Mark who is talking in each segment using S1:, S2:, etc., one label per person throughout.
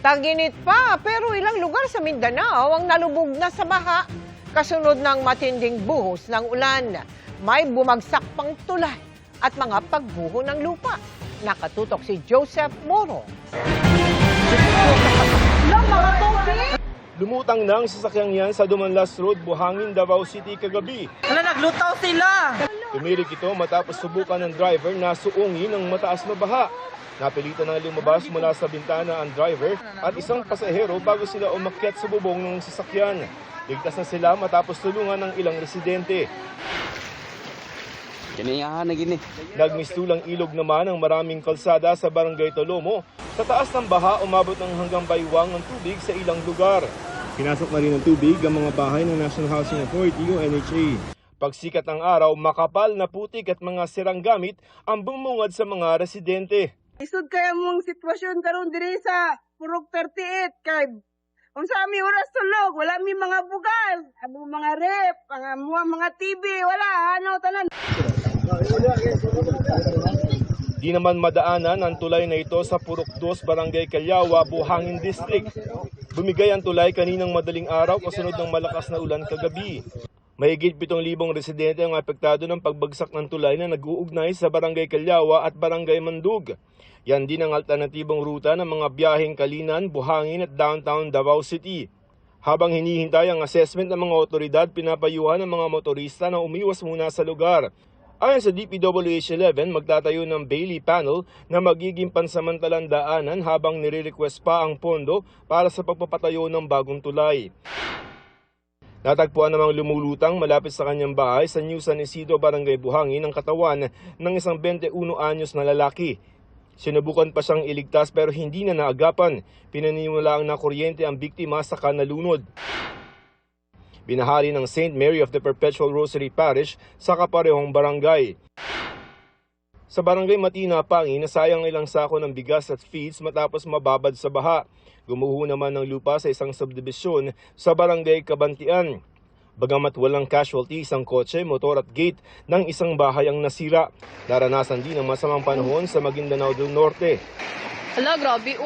S1: Tag-init pa pero ilang lugar sa Mindanao ang nalubog na sa baha kasunod ng matinding buhos ng ulan. May bumagsak pang tulay at mga pagguho ng lupa. Nakatutok si Joseph Moro.
S2: Lumutang na ang sasakyang yan sa Dumanlas Road, Buhangin, Davao City kagabi.
S3: Naglutaw sila!
S2: Tumirik ito matapos subukan ng driver na suungin ng mataas na baha. Napilitan na lumabas mula sa bintana ang driver at isang pasahero bago sila umakyat sa bubong ng sasakyan. Ligtas na sila matapos tulungan ng ilang residente. Nagmistulang ilog naman ang maraming kalsada sa Barangay Tolomo. Sa taas ng baha, umabot ng hanggang baywang ang tubig sa ilang lugar. Pinasok na rin ng tubig ang mga bahay ng National Housing Authority o NHA. Pagsikat ng araw, makapal na putik at mga sirang gamit ang bumungad sa mga residente.
S3: Isod kaya mong sitwasyon karon diri sa Purok 38 kay unsa mi oras tulog, wala mi mga bugas, abo mga rep, mga TV, wala tanan.
S2: Di naman madaanan ang tulay na ito sa Purok 2, Barangay Calyawa, Buhangin District. Bumigay ang tulay kaninang madaling araw kasunod ng malakas na ulan kagabi. Mahigit 7,000 residente ang apektado ng pagbagsak ng tulay na nag-uugnay sa Barangay Calyawa at Barangay Mandug. Yan din ang alternatibong ruta ng mga biyaheng Kalinan, Buhangin at Downtown Davao City. Habang hinihintay ang assessment ng mga otoridad, pinapayuhan ng mga motorista na umiwas muna sa lugar. Ayon sa DPWH-11, magtatayo ng Bailey Panel na magiging pansamantalang daanan habang nire-request pa ang pondo para sa pagpapatayo ng bagong tulay. Natagpuan namang lumulutang malapit sa kanyang bahay sa New San Isidro, Barangay Buhangin ang katawan ng isang 21 anyos na lalaki. Sinubukan pa siyang iligtas pero hindi na naagapan. Pinaniniwalaang na kuryente ang biktima saka nalunod. Binahari ng St. Mary of the Perpetual Rosary Parish sa kaparehong barangay. Sa Barangay Matina, Pangi, nasayang ilang sako ng bigas at feeds matapos mababad sa baha. Gumuho naman ng lupa sa isang subdivision sa Barangay Kabantian. Bagamat walang casualty, isang kotse, motor at gate ng isang bahay ang nasira. Naranasan din ang masamang panahon sa Maguindanao del Norte.
S4: Hala, grabe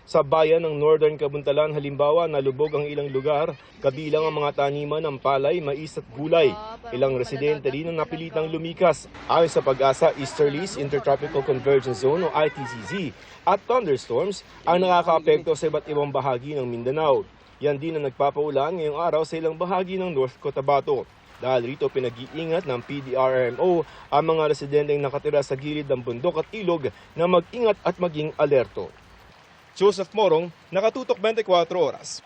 S2: Sa bayan ng Northern Kabuntalan, halimbawa, nalubog ang ilang lugar, kabilang ang mga taniman ng palay, mais at gulay. Ilang residente rin ang napilitang lumikas. Ayon sa Pag-asa, Easterlies Intertropical Convergence Zone o ITCZ at thunderstorms ang nakakaapekto sa iba't ibang bahagi ng Mindanao. Yan din ang nagpapaulan ngayong araw sa ilang bahagi ng North Cotabato. Dahil rito pinag-iingat ng PDRMO ang mga residenteng nakatira sa gilid ng bundok at ilog na mag-ingat at maging alerto. Joseph Morong, Nakatutok 24 Oras.